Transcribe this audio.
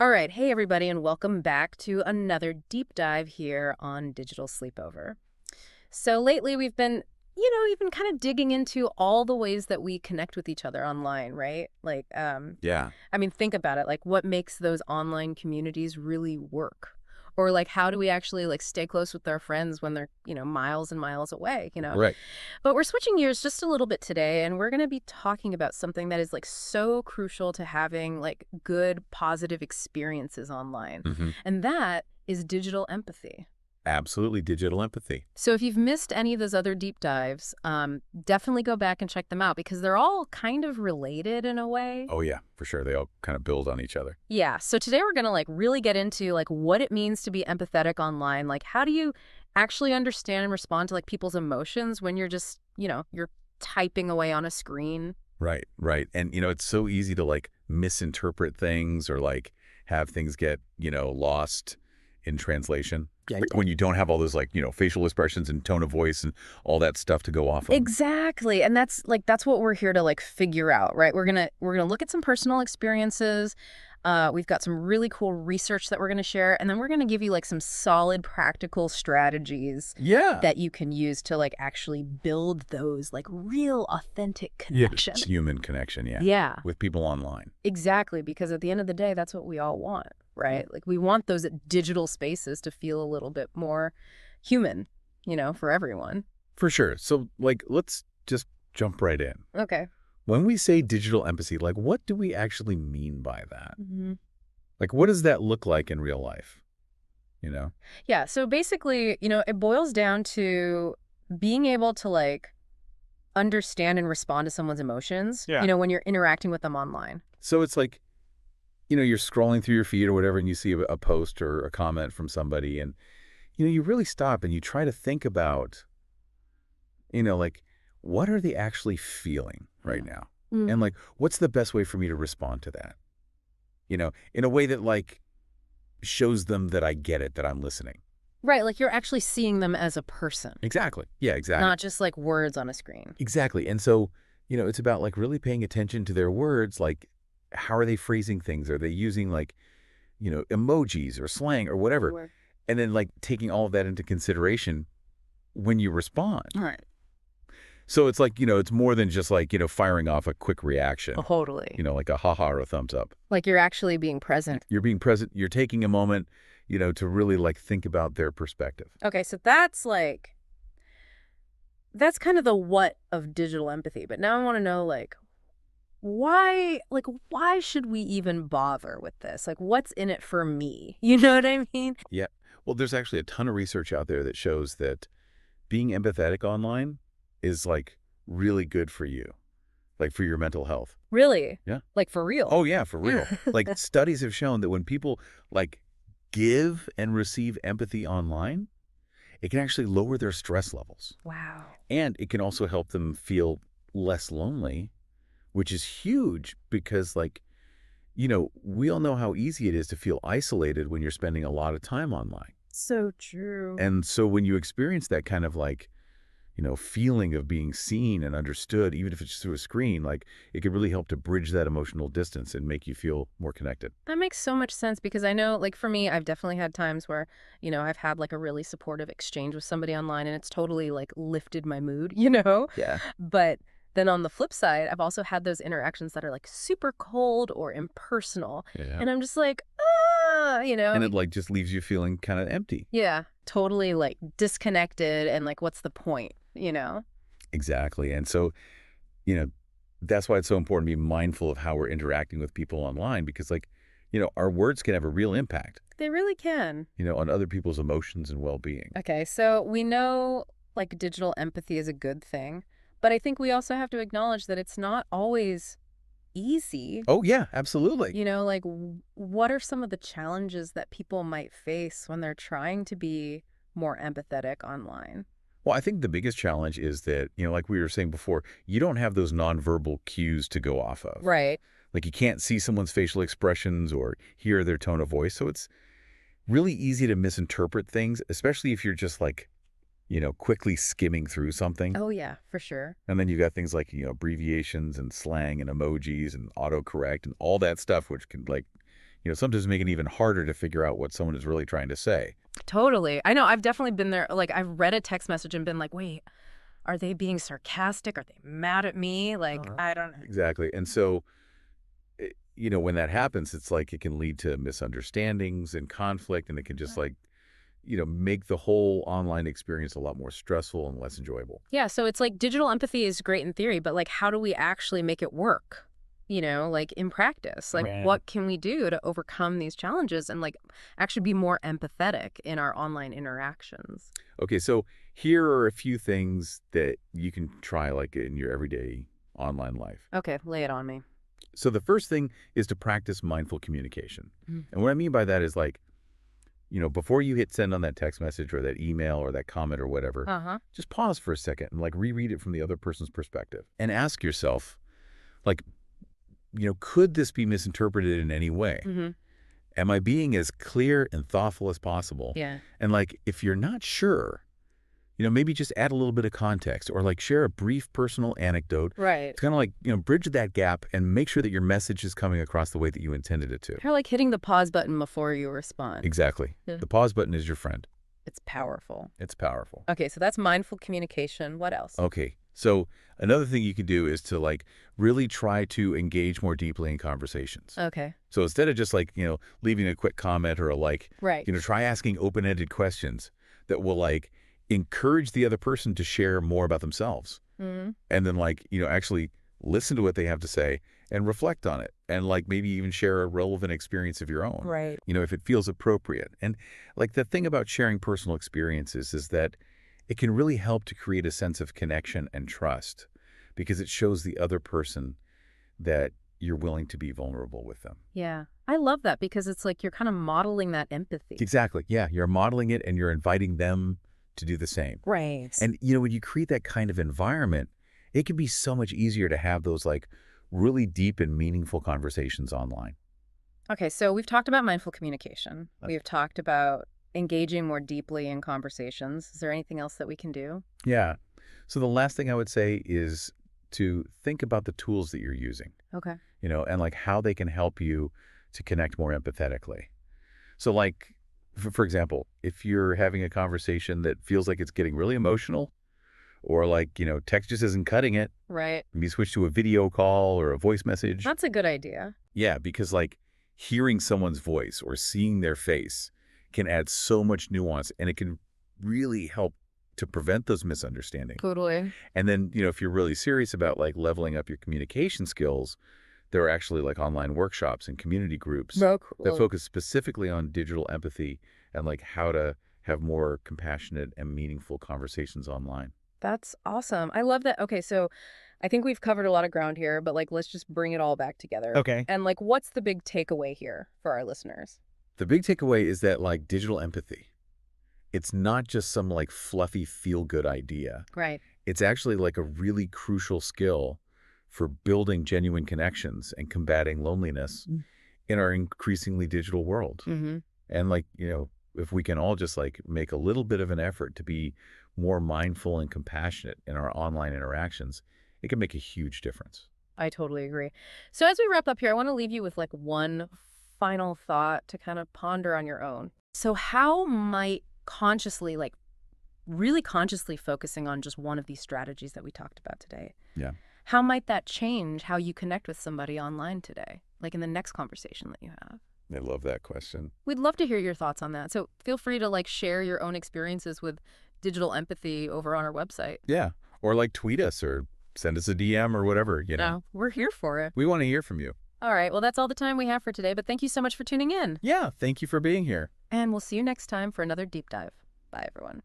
All right. Hey, everybody, and welcome back to another deep dive here on Digital Sleepover. So lately we've been, even kind of digging into all the ways that we connect with each other online, right? Yeah. I mean, think about it. Like, what makes those online communities really work? Or like, how do we actually like stay close with our friends when they're, miles and miles away? Right. But we're switching gears just a little bit today, and we're going to be talking about something that is like so crucial to having like good, positive experiences online. hmm And that is digital empathy. Absolutely digital empathy. So if you've missed any of those other deep dives, definitely go back and check them out because they're all kind of related in a way. Oh, yeah, for sure. They all kind of build on each other. Yeah. So today we're going to like really get into like what it means to be empathetic online. Like how do you actually understand and respond to like people's emotions when you're just, you're typing away on a screen? Right, right. And, it's so easy to misinterpret things or have things get, lost in translation. Yeah. Like when you don't have all those facial expressions and tone of voice and all that stuff to go off of. Exactly. And that's what we're here to like figure out, right? We're going to look at some personal experiences. We've got some really cool research that we're going to share, and then we're going to give you like some solid practical strategies Yeah. that you can use to like actually build those like real authentic Yeah. connections. Human connection, yeah. Yeah, With people online. exactly. Because at the end of the day, that's what we all want, right? Like we want those digital spaces to feel a little bit more human, for everyone. For sure. So, let's just jump right in. Okay. When we say digital empathy, what do we actually mean by that? hmm What does that look like in real life? You know? Yeah. So basically, it boils down to being able to like understand and respond to someone's emotions, Yeah. when you're interacting with them online. So it's you're scrolling through your feed or whatever, and you see a post or a comment from somebody, and, you really stop and you try to think about, you know, like, what are they actually feeling right now? Mm. And, what's the best way for me to respond to that? In a way that, shows them that I get it, that I'm listening. Right. Like you're actually seeing them as a person, Exactly. Yeah, exactly. not just like words on a screen. Exactly. And so, it's about really paying attention to their words, how are they phrasing things? Are they using emojis or slang or whatever? Sure. And then taking all of that into consideration when you respond. All right. So it's it's more than just firing off a quick reaction, Totally. like a haha or a thumbs up. Like you're actually being present. You're being present. You're taking a moment, to really think about their perspective. Okay. So that's kind of the what of digital empathy. But now I want to know why should we even bother with this? Like what's in it for me? You know what I mean? Yeah. Well, there's actually a ton of research out there that shows that being empathetic online is really good for you, for your mental health. Really? Yeah. Like for real? Oh, yeah, for real. Studies have shown that when people give and receive empathy online, it can actually lower their stress levels. Wow. And it can also help them feel less lonely, which is huge because we all know how easy it is to feel isolated when you're spending a lot of time online. So true. And so when you experience that kind of feeling of being seen and understood, even if it's just through a screen, it could really help to bridge that emotional distance and make you feel more connected. That makes so much sense because I know, like, for me, I've definitely had times where, I've had like a really supportive exchange with somebody online and it's totally like lifted my mood, Yeah. But then on the flip side, I've also had those interactions that are like super cold or impersonal. Yeah. And I'm just like, And it just leaves you feeling kind of empty. yeah, totally like disconnected. And like, what's the point? Exactly. And so, you know, that's why it's so important to be mindful of how we're interacting with people online because our words can have a real impact, They really can. on other people's emotions and well-being. Okay, so we know like digital empathy is a good thing, but I think we also have to acknowledge that it's not always easy. Oh, yeah, absolutely. What are some of the challenges that people might face when they're trying to be more empathetic online? Well, I think the biggest challenge is that, like we were saying before, you don't have those nonverbal cues to go off of. Right. You can't see someone's facial expressions or hear their tone of voice. So it's really easy to misinterpret things, especially if you're just quickly skimming through something. Oh, yeah, for sure. And then you got things abbreviations and slang and emojis and autocorrect and all that stuff, which can sometimes make it even harder to figure out what someone is really trying to say. Totally. I know. I've definitely been there. Like, I've read a text message and been like, wait, are they being sarcastic? Are they mad at me? Like, I don't know. Exactly. And so, when that happens, it's like it can lead to misunderstandings and conflict, and it can just make the whole online experience a lot more stressful and less enjoyable. Yeah. So it's like digital empathy is great in theory, but like, how do we actually make it work? Like in practice, like Right. what can we do to overcome these challenges and like actually be more empathetic in our online interactions? Okay, so here are a few things that you can try like in your everyday online life. Okay, lay it on me. So the first thing is to practice mindful communication. Mm. And what I mean by that is like, before you hit send on that text message or that email or that comment or whatever, Uh-huh. just pause for a second and like reread it from the other person's perspective and ask yourself, like, could this be misinterpreted in any way? Mm-hmm. Am I being as clear and thoughtful as possible? Yeah. And like, if you're not sure, maybe just add a little bit of context or like share a brief personal anecdote. Right. It's kind of like, bridge that gap and make sure that your message is coming across the way that you intended it to. Kind of like hitting the pause button before you respond. Exactly. Yeah. The pause button is your friend. It's powerful. It's powerful. Okay, so that's mindful communication. What else? Okay. So another thing you can do is to like really try to engage more deeply in conversations. Okay. So instead of just like, leaving a quick comment or a like, Right. try asking open-ended questions that will like encourage the other person to share more about themselves. Mm-hmm. And then like, actually listen to what they have to say and reflect on it and like maybe even share a relevant experience of your own. Right. If it feels appropriate. And like the thing about sharing personal experiences is that it can really help to create a sense of connection and trust because it shows the other person that you're willing to be vulnerable with them. Yeah. I love that because it's like you're kind of modeling that empathy. Exactly. Yeah. You're modeling it and you're inviting them to do the same. Right. And, when you create that kind of environment, it can be so much easier to have those like really deep and meaningful conversations online. Okay, so we've talked about mindful communication. We've talked about engaging more deeply in conversations. Is there anything else that we can do? Yeah. So the last thing I would say is to think about the tools that you're using, Okay. and like how they can help you to connect more empathetically. So like, for example, if you're having a conversation that feels like it's getting really emotional or like, text just isn't cutting it, Right. maybe switch to a video call or a voice message. That's a good idea. Yeah, because like hearing someone's voice or seeing their face can add so much nuance and it can really help to prevent those misunderstandings. Totally. And then, if you're really serious about like leveling up your communication skills, there are actually like online workshops and community groups that focus specifically on digital empathy and like how to have more compassionate and meaningful conversations online. That's awesome. I love that. Okay, so I think we've covered a lot of ground here, but like let's just bring it all back together. Okay. And like what's the big takeaway here for our listeners? The big takeaway is that like digital empathy, it's not just some like fluffy feel-good idea. Right. It's actually like a really crucial skill for building genuine connections and combating loneliness in our increasingly digital world. Mm-hmm. And like, if we can all just like make a little bit of an effort to be more mindful and compassionate in our online interactions, it can make a huge difference. I totally agree. So as we wrap up here, I want to leave you with like one final thought to kind of ponder on your own. So how might consciously, like really consciously focusing on just one of these strategies that we talked about today, Yeah. how might that change how you connect with somebody online today, like in the next conversation that you have? I love that question. We'd love to hear your thoughts on that. So feel free to like share your own experiences with digital empathy over on our website. Yeah. Or like tweet us or send us a DM or whatever, No, we're here for it. We want to hear from you. All right. Well, that's all the time we have for today, but thank you so much for tuning in. Yeah. Thank you for being here. And we'll see you next time for another deep dive. Bye, everyone.